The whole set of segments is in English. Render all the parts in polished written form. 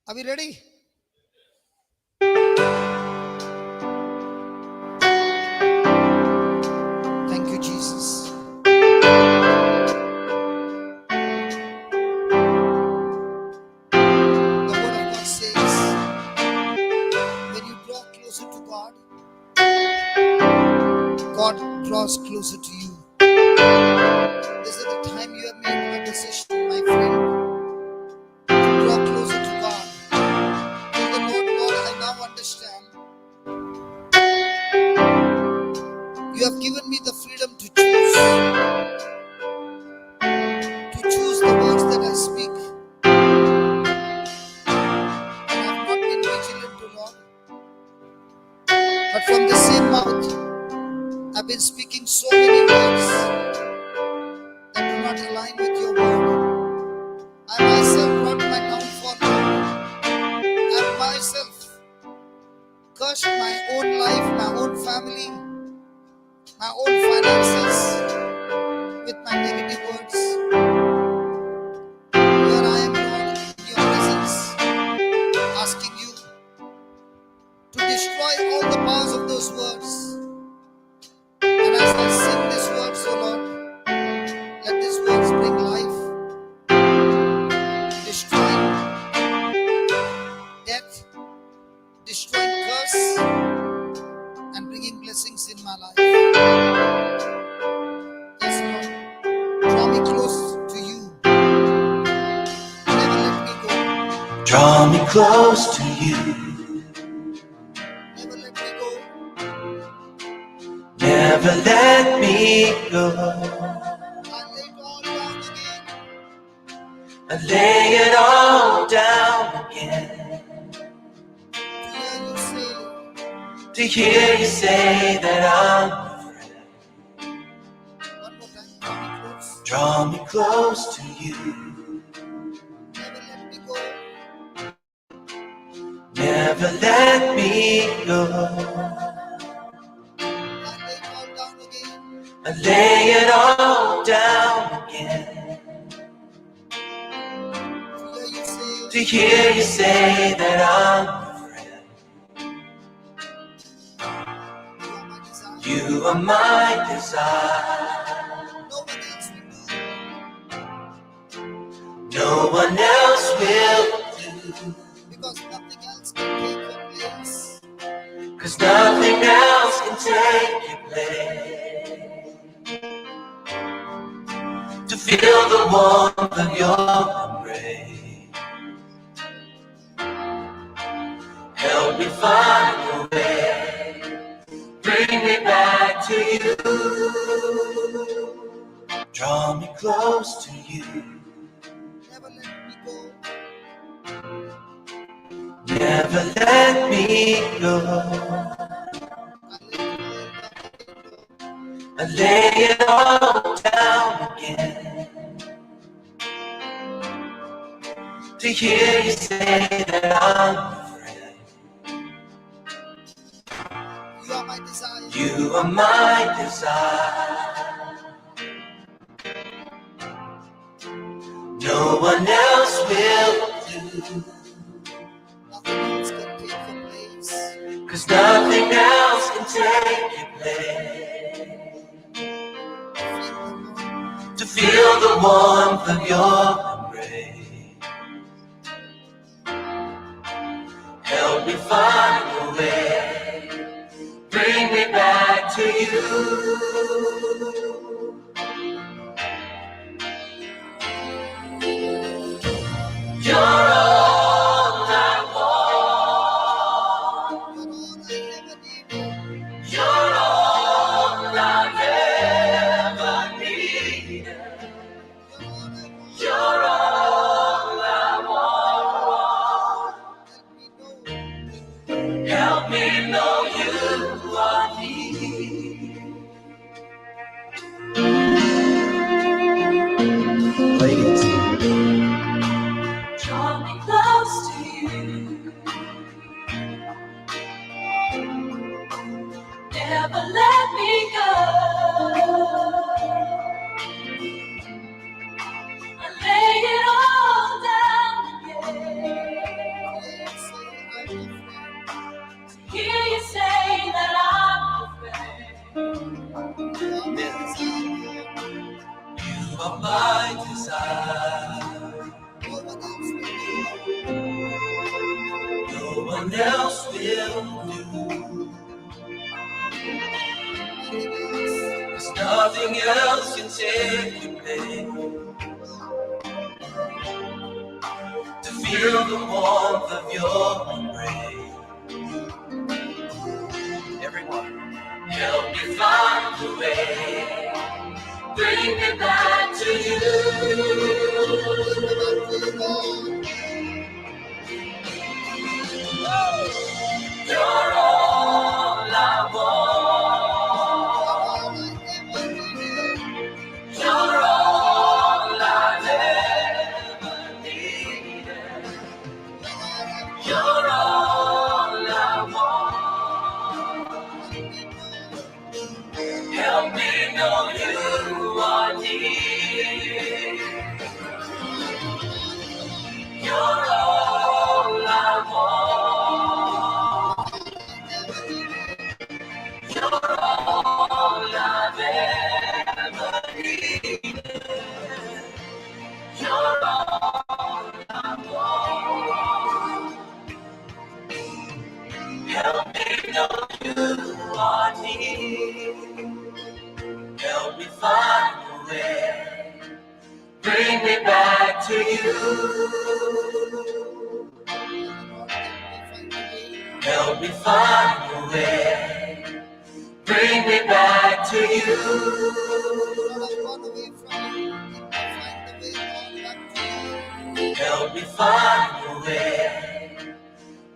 Are we ready? Thank you, Jesus. The word of God says, when you draw closer to God, God draws closer to you. This is the time you have made a decision, my friend, to draw closer to God. Tell the Lord, Lord, I now understand. You have given me the freedom to choose the words that I speak. And I have not been vigilant to Lord. But from the same mouth, I've been speaking so many words that do not align with your word. I myself brought my downfall, Lord. I myself cursed my own life, my own family, my own finances with my negative words. Here I am, Lord, in your presence, asking you to destroy all the powers of those words. And as I sing these words, O Lord, let these words bring life, destroying death, destroying curse, and bringing blessings in my life. Yes, Lord, draw me close to you. Never let me go. Draw me close to you. Never let me go. Never let me go. I lay it all down again. I lay it all down again. To hear you say that I'm afraid. one more time, Draw me close to you. never let me go. Never let me go. I lay it all down again. I lay it all down again. To hear you say that I'm afraid. You are my desire. No one else will do. No one else will do. Because nothing else can take your place. 'Cause nothing else can take your place. To feel the warmth of your embrace. Help me find a way. Bring me back to you. Draw me close to you. Never let me go. Never let me go. I lay it all down. I lay it all down again. To hear you say that I'm afraid. You are my desire. You are my desire. No one else will do. Nothing else can take your place. 'Cause nothing else can take your place. To feel the warmth of your embrace. Help me find a way. Bring me back to you. You're all I want. You're all I ever needed. You're all I ever needed. You're all I want. Help me know you are near. Ladies, Draw me close to you. never let me go. I lay it all down again. Hear you say that I'm afraid. You are my desire. No one else will do. There's nothing else can take your place. To feel the warmth of your embrace. Everyone, help me find a way. Bring me back to you. You're all I want. You're all I've ever needed. You're all I want. Help me know you are near. You're all I want. You're all I've ever needed. You're all I want. Help me know you are near. Help me find a way. Bring me back to you. Help me find a way. Bring me back to you. Help me find a way.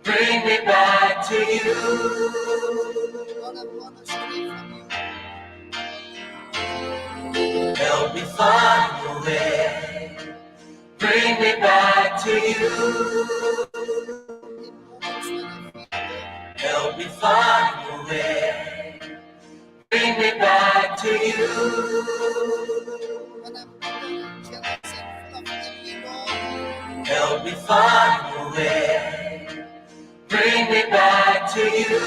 Bring me back to you. Help me find a way. Bring me back to you. Help me find a way. Bring me back to you. Help me find a way. Bring me back to you.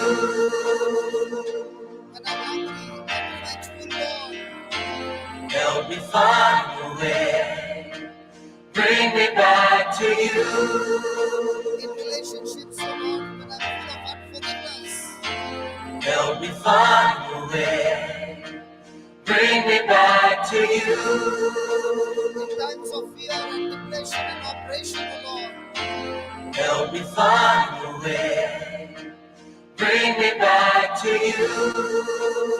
Help me find a way. Bring me back to you. In relationships, O Lord, when I'm full of unforgiveness. Help me find a way. Bring me back to you. In times of fear and depression and oppression, O Lord. Help me find a way. Bring me back to you.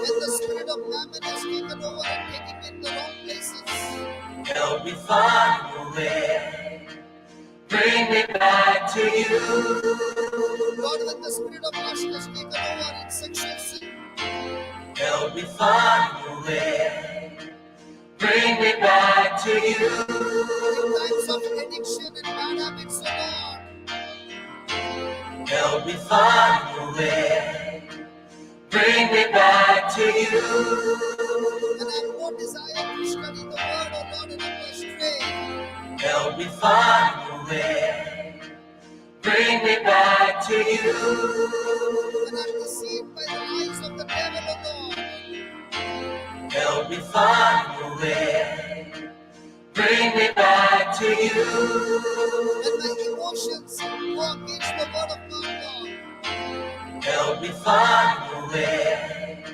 When the spirit of mammon is taken over and taking me in the wrong places. Help me find a way. Bring me back to you. Lord, when the spirit of lust is taken over in sexual sin. Help me find a way. Bring me back to you. In times of addiction and bad habits, O Lord. Help me find a way. Bring me back to you. When I have no desire to study the word, O Lord, and I'm astray. Help me find a way. Bring me back to you. When I'm deceived by the lies of the devil, O Lord. Help me find a way. Bring me back to you. When my emotions go against the word of God, Lord. Help me find a way.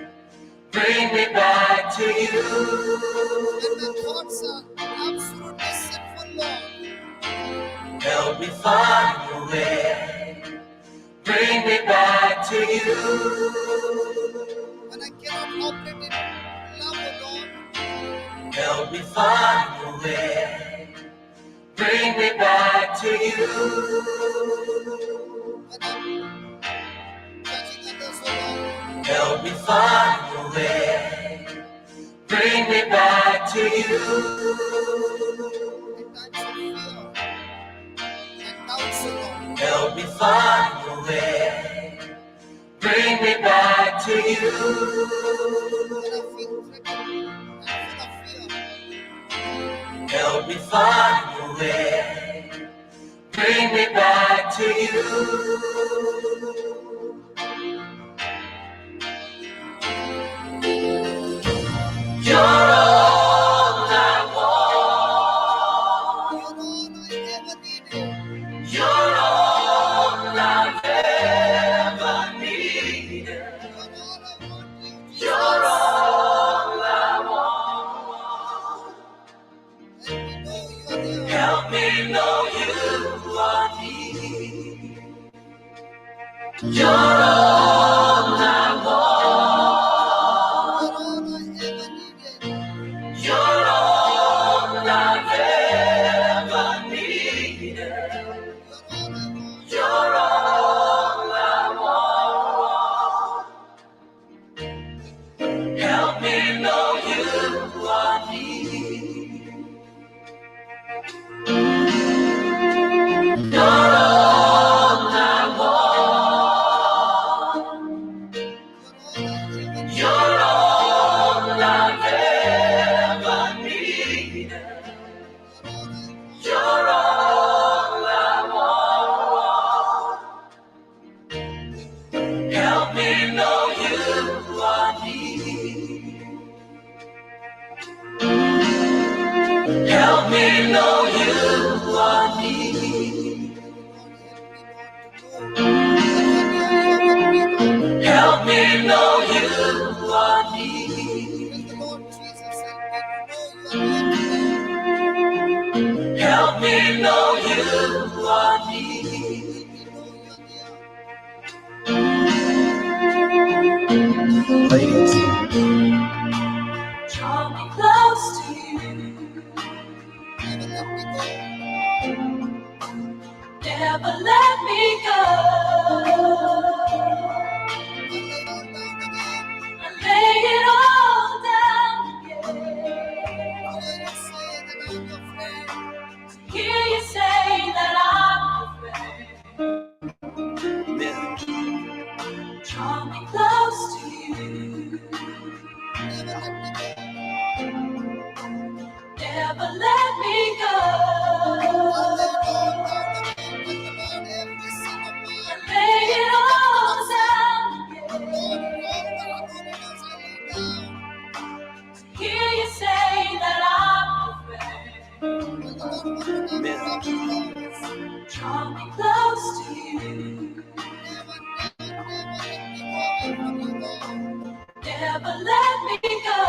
Bring me back to you. When my thoughts are absolutely sinful, Lord. Help me find a way. Bring me back to you. When I cannot operate in love, O Lord. Help me find a way. Bring me back to you. When I'm judging others, O Lord. Help me find a way. Bring me back to you. In times of fear and doubts, O Lord. Help me find a way. Bring me back to you. When I feel threatened and full of fear, Help me find a way. Bring me back to you. You're all I want. you're all I ever needed. You're all I've ever needed. You're all I want, You're all I want. Jesus. Help me know you are near. Help me know you are near. You're all I want. You're all I ever You're all I've ever needed. needed. You're all I want. Help me know you are near. You're all I want. You're all I've ever needed. You're all I want. Help me know you are near. Help me know you are near. Help me know you are near. Help me know you are near. Help me know you are near. Ladies, Draw me close to you. Never let me go. I lay it all down again. Hear you say that I'm your friend. Draw me close to you. Never let me go. I lay it all down again. Hear you say that I'm your friend. Draw me close to you. Never let me go.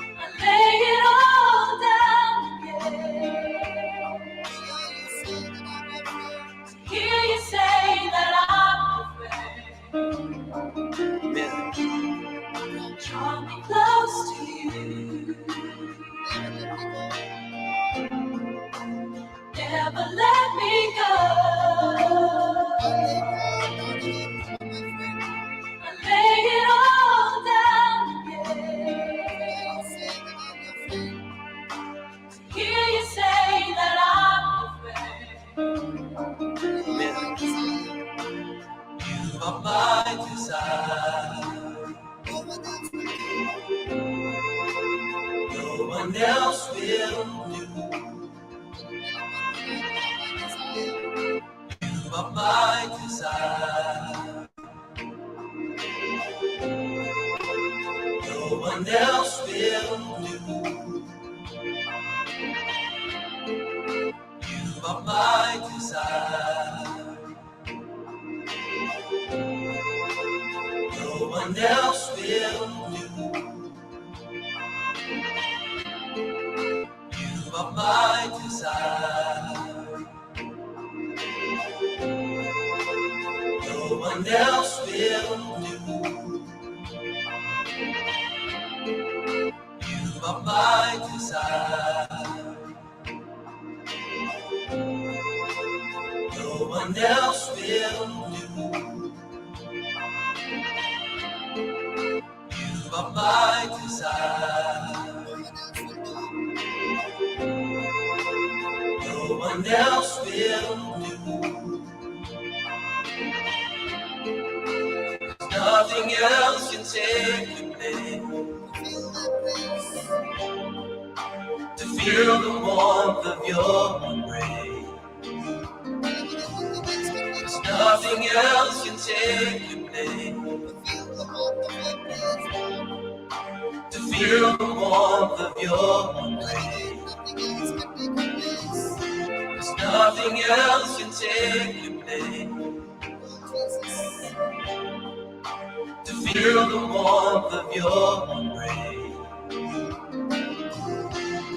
I lay it all down again. Hear you say that I'm your friend. Draw me close to you. Never let me go. I lay it all down again. Hear you say that I'm your friend. you are my desire. No one else will do. You are my desire. No one else will do. You are my desire. No one else will do. You are my desire. No one else will do. You are my desire. No one else will do. You are my desire. No one else will do. Nothing else can take your place. Feel my praise. To feel the warmth of your embrace. Nothing else can take your place. To feel the warmth of your embrace. Nothing else can take your place. To feel the warmth of your embrace.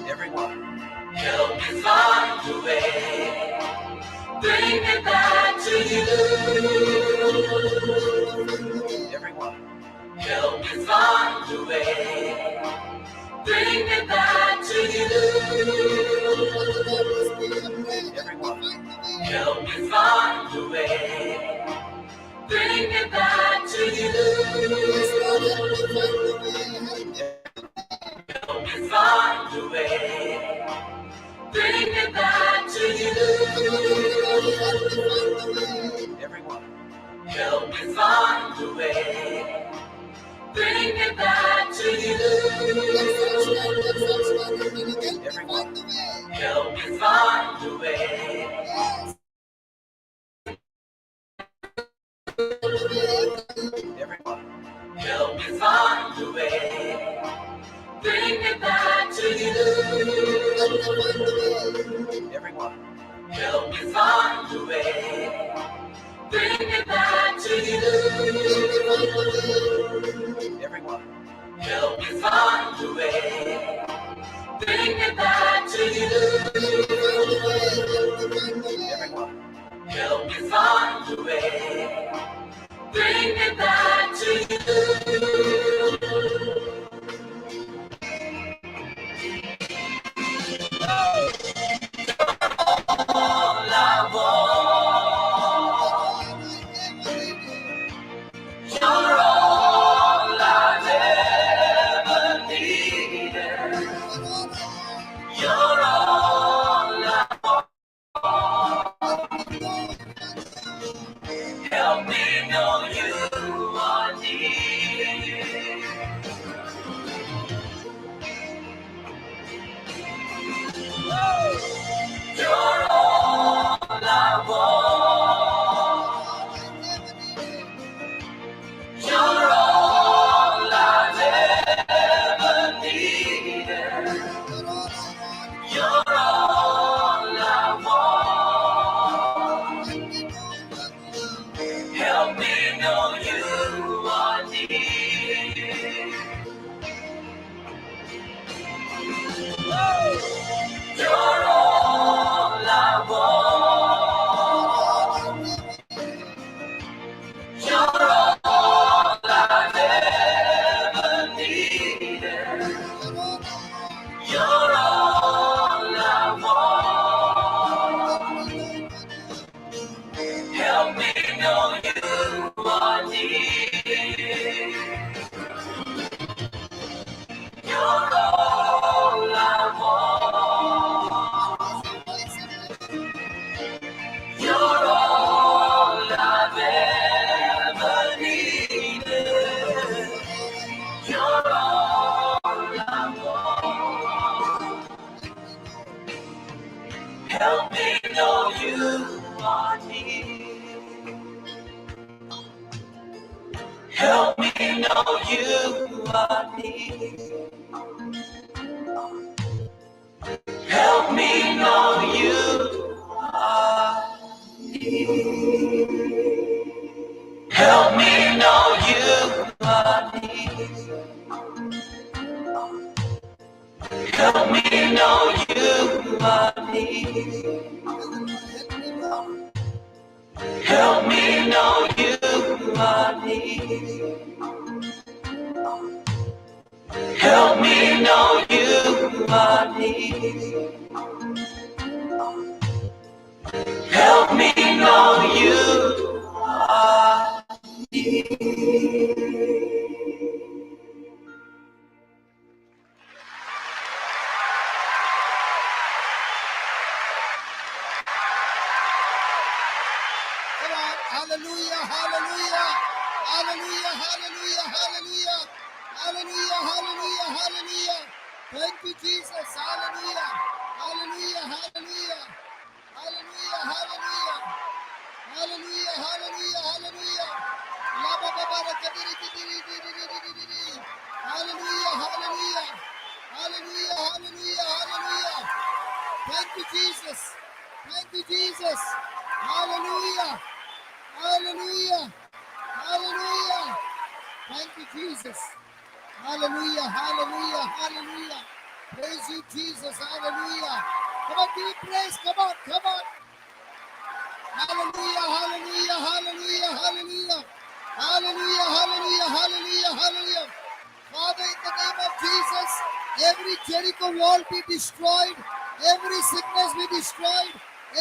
Everyone, help me find a way. Bring me back to you. Everyone, help me find a way. Bring me back to you. Everyone, help me find a way. Bring me back to you. Help me find a way. Bring me back to you. Everyone, help me find a way. Bring me back to you. Everyone, help me find a way. Everyone, help me find a way. Bring me back to you. Everyone, help me find a way. Bring me back to you. Everyone, help me find a way. Bring me back to you. Everyone, help me find a way. Bring me back to you. All I want, you're all I've ever needed. You're all I want. Help me know you are near. You're all I want. You're all I've ever needed. You're all I want. Help me know you are near. You're all I want. You're all I've ever needed. You're all I want. Help me know you are near. You're all I want. You're all I've ever needed. You're all I want. Help me know you are near. Help me know you are near. Help me know you are near. Help me know you are near. Help me know you are near. Help me know you are near. Help me know you are near. Help me know you are near. Come on. Hallelujah, hallelujah, hallelujah, hallelujah, hallelujah, hallelujah, hallelujah, hallelujah. Thank you, Jesus. Hallelujah, hallelujah, hallelujah, hallelujah, hallelujah, hallelujah, hallelujah, hallelujah. Laba baba rakadiri kidiri diri diri diri diri. Hallelujah, hallelujah, hallelujah, hallelujah, hallelujah. Thank you, Jesus. Thank you, Jesus. Hallelujah. Hallelujah. Hallelujah. Thank you, Jesus. Hallelujah. Hallelujah. Hallelujah. Praise you, Jesus. Hallelujah. Come on, give me praise. Come on. Come on. Hallelujah. Hallelujah. Hallelujah. Hallelujah. Hallelujah. Hallelujah. Hallelujah. Hallelujah. Father, in the name of Jesus, every Jericho wall be destroyed, every sickness be destroyed,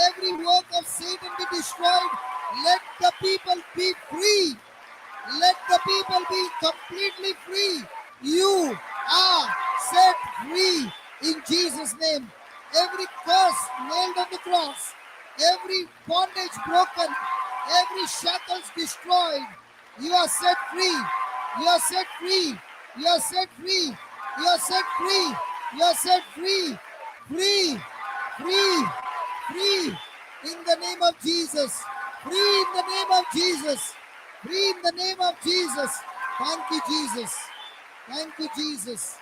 every work of Satan be destroyed. Let the people be free. Let the people be completely free. You are set free in Jesus' name. Every curse nailed on the cross, every bondage broken, every shackles destroyed. You are set free. You are set free. You are set free. You are set free. You are set free. Free. Free. Free. In the name of Jesus. Free in the name of Jesus. Free in the name of Jesus. Thank you, Jesus. Thank you, Jesus.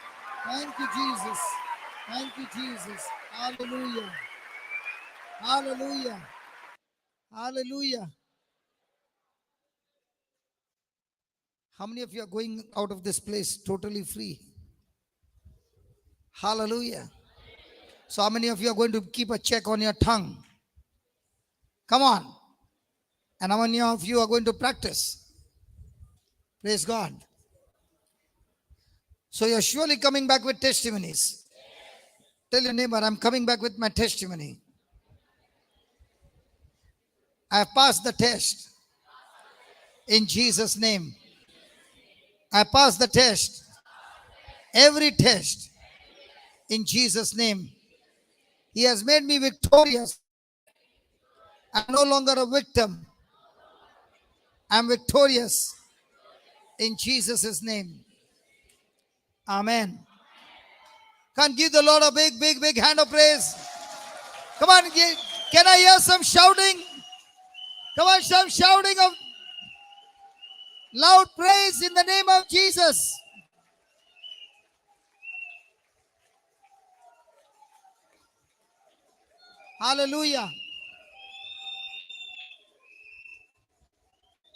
Thank you, Jesus. Thank you, Jesus. Hallelujah. Hallelujah. Hallelujah. How many of you are going out of this place totally free? Hallelujah. So how many of you are going to keep a check on your tongue? Come on. And how many of you are going to practice? Praise God. So you're surely coming back with testimonies. Tell your neighbor, I'm coming back with my testimony. I have passed the test. In Jesus' name. I passed the test. Every test. In Jesus' name. He has made me victorious. I'm no longer a victim. I'm victorious. In Jesus' name. Amen. Can't give the Lord a big, big, big hand of praise. Come on, can I hear some shouting? Come on, some shouting of loud praise in the name of Jesus. Hallelujah.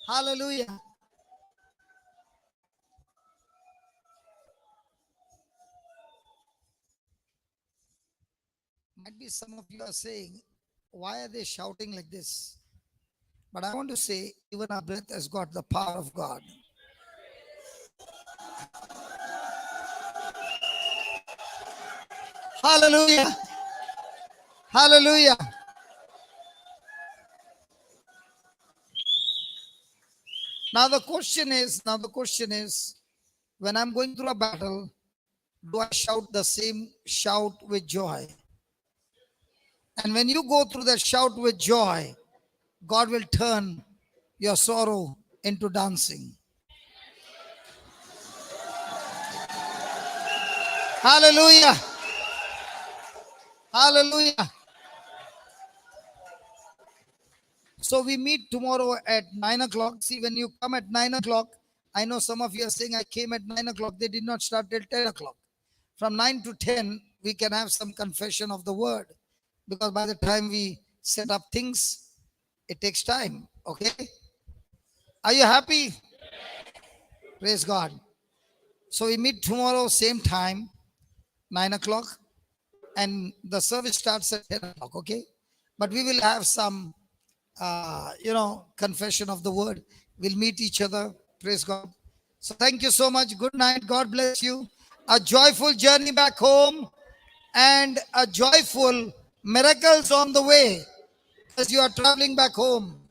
Hallelujah. Might be some of you are saying, why are they shouting like this? But I want to say, even our breath has got the power of God. Hallelujah. Hallelujah. Now the question is, when I'm going through a battle, do I shout the same shout with joy? And when you go through that shout with joy, God will turn your sorrow into dancing. Hallelujah. Hallelujah. So we meet tomorrow at 9 o'clock. See, when you come at 9 o'clock, I know some of you are saying I came at 9 o'clock. They did not start till 10 o'clock. From 9 to 10, we can have some confession of the word. Because by the time we set up things, it takes time. Okay? Are you happy? Praise God. So we meet tomorrow, same time, 9 o'clock. And the service starts at 10 o'clock. Okay? But we will have some confession of the word. We'll meet each other. Praise God. So thank you so much. Good night. God bless you. A joyful journey back home and a joyful miracles on the way as you are traveling back home.